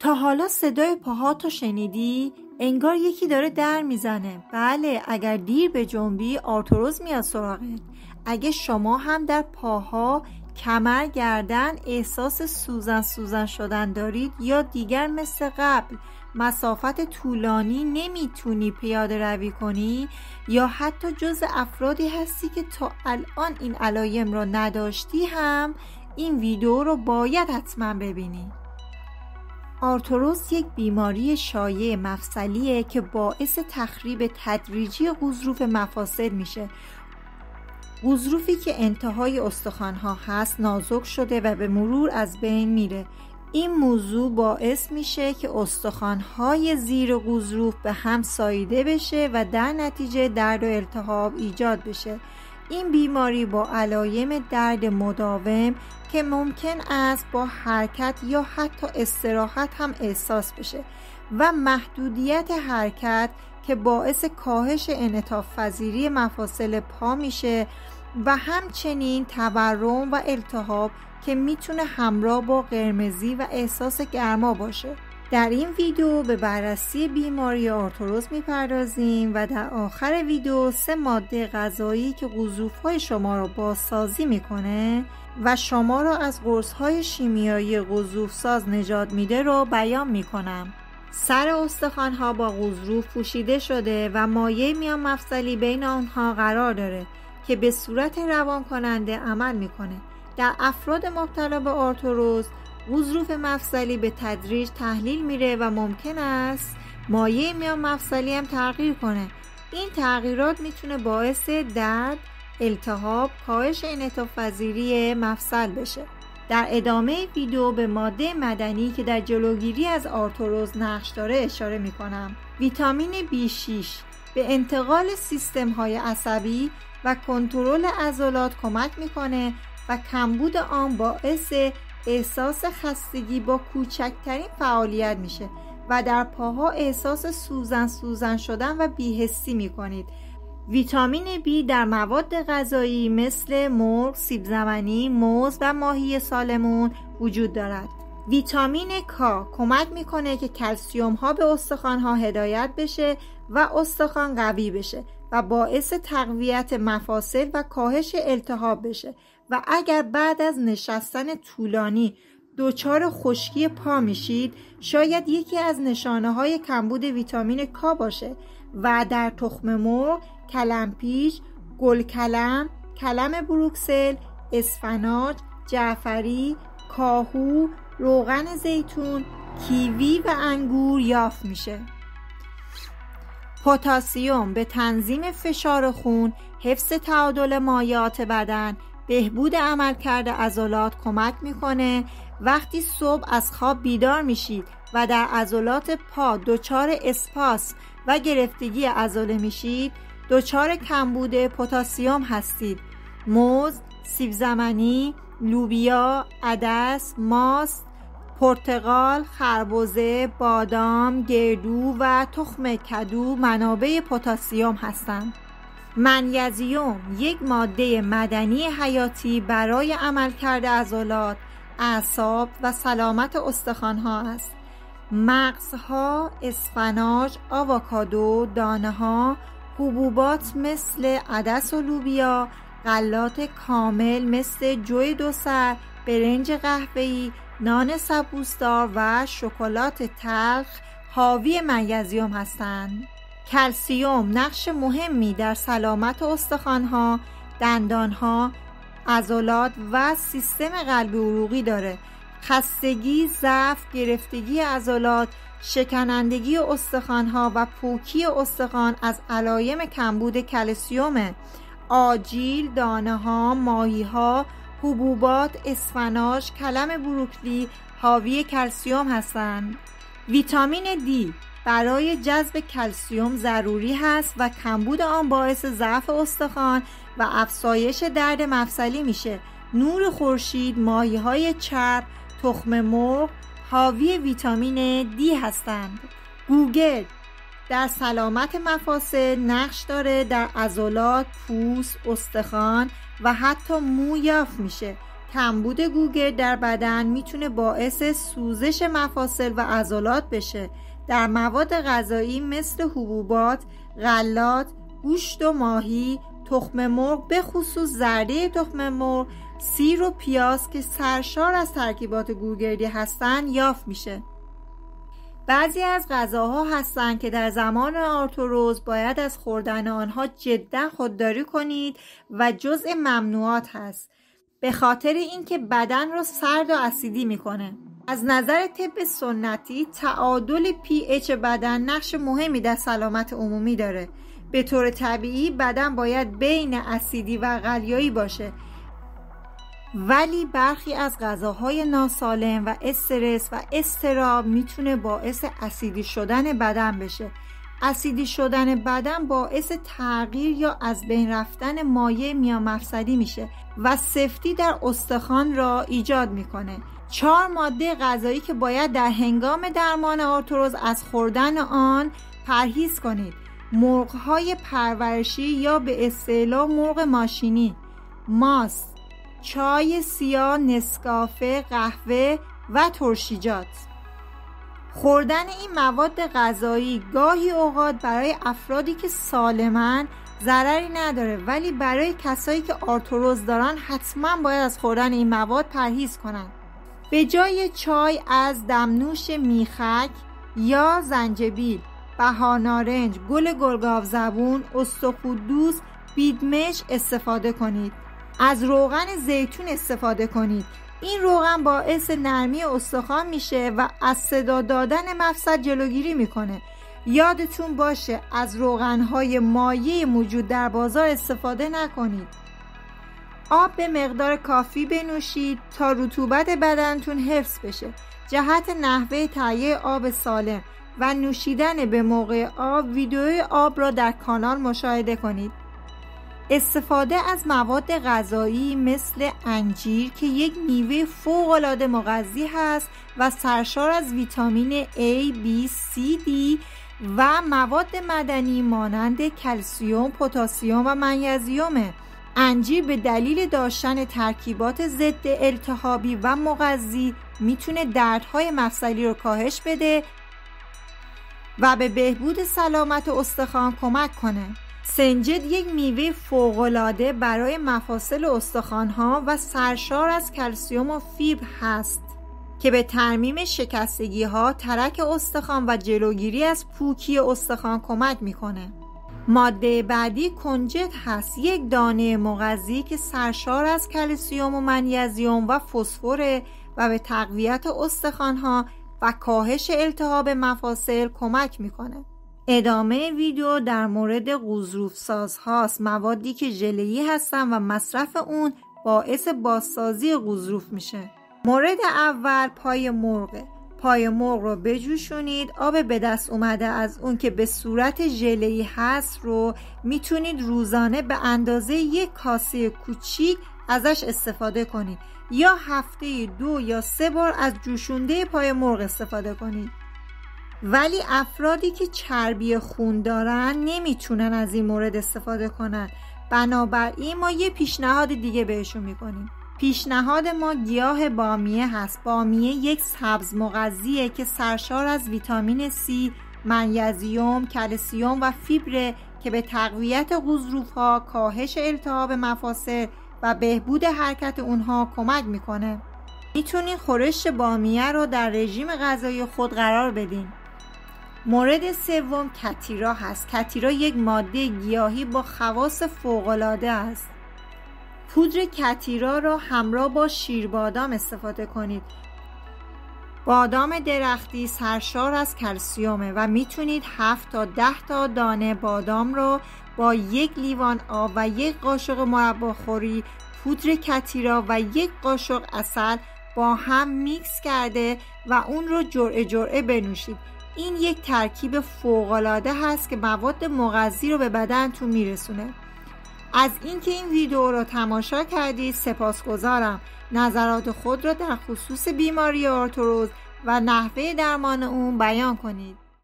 تا حالا صدای پاهاتو شنیدی؟ انگار یکی داره در میزنه. بله، اگر دیر به جنبی آرتروز میاد سراغت. اگه شما هم در پاها، کمر، گردن احساس سوزن شدن دارید یا دیگر مثل قبل مسافت طولانی نمیتونی پیاده روی کنی یا حتی جز افرادی هستی که تا الان این علایم رو نداشتی، هم این ویدیو رو باید حتما ببینی. آرتروز یک بیماری شایع مفصلیه که باعث تخریب تدریجی غضروف مفاصل میشه. غضروفی که انتهای استخوان‌ها هست نازک شده و به مرور از بین میره. این موضوع باعث میشه که استخوان‌های زیر غضروف به هم ساییده بشه و در نتیجه درد و التهاب ایجاد بشه. این بیماری با علایم درد مداوم که ممکن است با حرکت یا حتی استراحت هم احساس بشه و محدودیت حرکت که باعث کاهش انعطاف پذیری مفاصل پا میشه و همچنین تورم و التهاب که میتونه همراه با قرمزی و احساس گرما باشه. در این ویدیو به بررسی بیماری آرتروز میپردازیم و در آخر ویدیو 3 ماده غذایی که غضروف‌های شما رو بازسازی میکنه و شما رو از قرص‌های شیمیایی غضروف‌ساز نجات میده رو بیان میکنم. سر استخوان‌ها با غضروف پوشیده شده و مایع میان مفصلی بین آنها قرار داره که به صورت روان کننده عمل میکنه. در افراد مبتلا به آرتروز غضروف مفصلی به تدریج تحلیل میره و ممکن است مایع میان مفصلی هم تغییر کنه. این تغییرات میتونه باعث درد، التهاب، کاهش انعطاف پذیری مفصل بشه. در ادامه ویدیو به ماده معدنی که در جلوگیری از آرتروز نقش داره اشاره میکنم. ویتامین B6 به انتقال سیستم‌های عصبی و کنترل عضلات کمک میکنه و کمبود آن باعث احساس خستگی با کوچکترین فعالیت میشه و در پاها احساس سوزن شدن و بی‌حسی میکنید. ویتامین B در مواد غذایی مثل مرغ، سیب زمینی، موز و ماهی سالمون وجود دارد. ویتامین K کمک میکنه که کلسیوم ها به استخوان ها هدایت بشه و استخوان قوی بشه و باعث تقویت مفاصل و کاهش التهاب بشه و اگر بعد از نشستن طولانی دچار خشکی پا میشید شاید یکی از نشانه های کمبود ویتامین K باشه و در تخم مرغ، کلمپیچ، گلکلم، کلم بروکسل، اسفناج، جعفری، کاهو، روغن زیتون، کیوی و انگور یافت میشه. پتاسیم به تنظیم فشار خون، حفظ تعادل مایعات بدن، بهبود عملکرد عضلات کمک میکنه. وقتی صبح از خواب بیدار میشید و در عضلات پا دچار اسپاسم و گرفتگی عضله میشید، دچار کمبود پتاسیم هستید. موز، سیب زمینی، لوبیا، عدس، ماست، پرتقال، خربزه، بادام، گردو و تخم کدو منابع پتاسیم هستند. منیزیم یک ماده معدنی حیاتی برای عملکرد عضلات، اعصاب و سلامت استخوان‌ها است. مغزها، اسفناج، آووکادو، دانه‌ها، حبوبات مثل عدس و لوبیا، غلات کامل مثل جوی دوسر، برنج قهوه‌ای، نان سبوسدار و شکلات تلخ حاوی منیزیم هستند. کلسیم نقش مهمی در سلامت استخوان‌ها، دندان‌ها، عضلات و سیستم قلبی عروقی داره. خستگی، ضعف، گرفتگی عضلات، شکنندگی استخوان‌ها و پوکی استخوان از علایم کمبود کلسیمه. آجیل، دانه‌ها، ماهی‌ها، حبوبات، اسفناج، کلم بروکلی حاوی کلسیم هستند. ویتامین D برای جذب کلسیم ضروری هست و کمبود آن باعث ضعف استخوان و افزایش درد مفصلی میشه. نور خورشید، ماهی‌های چرب، تخم مرغ حاوی ویتامین D هستند. گوگل در سلامت مفاصل نقش داره. در عضلات، پوست، استخوان و حتی مو یافت میشه. کمبود گوگرد در بدن میتونه باعث سوزش مفاصل و عضلات بشه. در مواد غذایی مثل حبوبات، غلات، گوشت و ماهی، تخم مرغ به خصوص زرده تخم مرغ، سیر و پیاز که سرشار از ترکیبات گوگردی هستن یافت میشه. بعضی از غذاها هستن که در زمان آرتروز باید از خوردن آنها جدا خودداری کنید و جزء ممنوعات هست، به خاطر اینکه بدن را سرد و اسیدی میکنه. از نظر طب سنتی تعادل pH بدن نقش مهمی در سلامت عمومی داره. به طور طبیعی بدن باید بین اسیدی و قلیایی باشه، ولی برخی از غذاهای ناسالم و استرس و اضطراب میتونه باعث اسیدی شدن بدن بشه. اسیدی شدن بدن باعث تغییر یا از بین رفتن مایع میانمفصلی میشه و سفتی در استخوان را ایجاد میکنه. 4 ماده غذایی که باید در هنگام درمان آرتروز از خوردن آن پرهیز کنید: مرغ‌های پرورشی یا به اصطلاح مرغ ماشینی، ماست، چای سیاه، نسکافه، قهوه و ترشیجات. خوردن این مواد غذایی گاهی اوقات برای افرادی که سالمن ضرری نداره، ولی برای کسایی که آرتروز دارن حتما باید از خوردن این مواد پرهیز کنن. به جای چای از دمنوش میخک یا زنجبیل، بهارنارنج، گل گلگاو زبون، استخودوس، بیدمش استفاده کنید. از روغن زیتون استفاده کنید. این روغن باعث نرمی استخوان میشه و از صدا دادن مفصل جلوگیری میکنه. یادتون باشه از روغنهای مایع موجود در بازار استفاده نکنید. آب به مقدار کافی بنوشید تا رطوبت بدنتون حفظ بشه. جهت نحوه تهیه آب سالم و نوشیدن به موقع آب، ویدیوی آب را در کانال مشاهده کنید. استفاده از مواد غذایی مثل انجیر که یک میوه فوق‌العاده مغذی هست و سرشار از ویتامین A, B, C, D و مواد معدنی مانند کلسیم، پتاسیم و منیزیمه. انجیر به دلیل داشتن ترکیبات ضد التهابی و مغذی میتونه دردهای مفصلی رو کاهش بده و به بهبود سلامت استخوان کمک کنه. سنجد یک میوه فوق‌العاده برای مفاصل استخوان‌ها و سرشار از کلسیم و فیبر هست که به ترمیم شکستگی‌ها، ترک استخوان و جلوگیری از پوکی استخوان کمک میکنه. ماده بعدی کنجد هست، یک دانه مغذی که سرشار از کلسیم و منیزیم و فسفر و به تقویت استخوان‌ها و کاهش التهاب مفاصل کمک میکنه. ادامه ویدیو در مورد غضروف ساز هاست، موادی که ژله‌ای هستن و مصرف اون باعث بازسازی غضروف میشه. مورد اول پای مرغ. پای مرغ رو بجوشونید. آب به دست اومده از اون که به صورت ژله‌ای هست رو میتونید روزانه به اندازه 1 کاسه کوچیک ازش استفاده کنید یا هفته 2 یا 3 بار از جوشونده پای مرغ استفاده کنید. ولی افرادی که چربی خون دارن نمیتونن از این مورد استفاده کنن، بنابراین ما یه پیشنهاد دیگه بهشون میکنیم. پیشنهاد ما گیاه بامیه هست. بامیه یک سبز مغذیه که سرشار از ویتامین C، منیزیم، کلسیم و فیبر که به تقویت غضروف‌ها، کاهش التهاب مفاصل و بهبود حرکت اونها کمک میکنه. میتونین خورش بامیه رو در رژیم غذایی خود قرار بدین. مورد سوم کتیرا هست. کتیرا یک ماده گیاهی با خواص فوق‌العاده است. پودر کتیرا را همراه با شیر بادام استفاده کنید. بادام درختی سرشار از کلسیمه و میتونید 7 تا 10 تا دانه بادام را با 1 لیوان آب و 1 قاشق مرباخوری پودر کتیرا و 1 قاشق عسل با هم میکس کرده و اون رو جرعه جرعه بنوشید. این یک ترکیب فوق‌العاده هست که مواد مغذی رو به بدنتون میرسونه. از اینکه این ویدیو رو تماشا کردید سپاسگزارم. نظرات خود را در خصوص بیماری آرتروز و نحوه درمان اون بیان کنید.